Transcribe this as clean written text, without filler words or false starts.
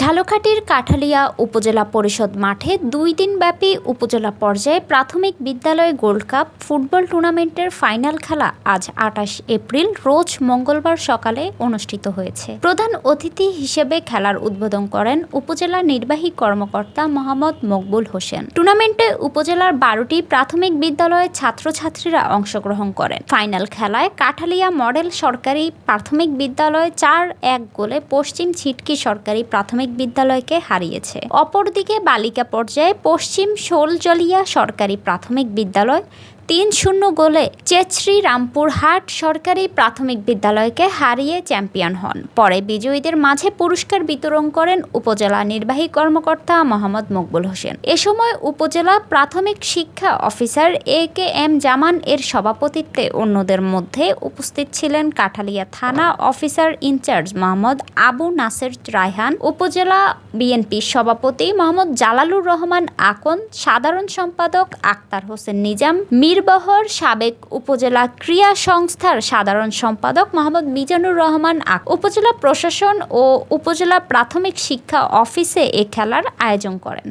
ঝালকাঠির কাঠালিয়া উপজেলা পরিষদ মাঠে 2 দিনব্যাপী উপজেলা পর্যায়ে প্রাথমিক বিদ্যালয় গোল্ড কাপ ফুটবল টুর্নামেন্টের ফাইনাল খেলা আজ 28 এপ্রিল রোজ মঙ্গলবার সকালে অনুষ্ঠিত হয়েছে। প্রধান অতিথি হিসেবে খেলার উদ্বোধন করেন উপজেলা নির্বাহী কর্মকর্তা মোহাম্মদ মকবুল হোসেন। টুর্নামেন্টে উপজেলার 12টি প্রাথমিক বিদ্যালয়ের ছাত্রছাত্রীরা অংশগ্রহণ করেন। ফাইনাল খেলায় কাঠালিয়া মডেল সরকারি প্রাথমিক বিদ্যালয় 4-1 গোলে পশ্চিম ছিটকি সরকারি প্রাথমিক বিদ্যালয়কে হারিয়েছে। অপরদিকে বালিকা পর্যায়ে পশ্চিম শোলজলিয়া সরকারি প্রাথমিক বিদ্যালয় 3-0 গোলে চেচরি রামপুরহাট সরকারি প্রাথমিক বিদ্যালয়কে হারিয়ে চ্যাম্পিয়ন হন। পরে বিজয়ীদের মাঝে পুরস্কার বিতরণ করেন উপজেলা নির্বাহী কর্মকর্তা মোহাম্মদ মকবুল হোসেন। এ সময় উপজেলা প্রাথমিক শিক্ষা অফিসার AKM জামান এর সভাপতিত্বে অন্যদের মধ্যে উপস্থিত ছিলেন কাঠালিয়া থানা অফিসার ইনচার্জ মোহাম্মদ আবু নাসের রায়হান, উপজেলা বিএনপি সভাপতি মোহাম্মদ জালালুর রহমান আকন, সাধারণ সম্পাদক আক্তার হোসেন নিজাম, মিরবহর, সাবেক উপজেলা ক্রীড়া সংস্থার সাধারণ সম্পাদক মোহাম্মদ মিজানুর রহমান উপজেলা প্রশাসন ও উপজেলা প্রাথমিক শিক্ষা অফিসে এ খেলার আয়োজন করেন।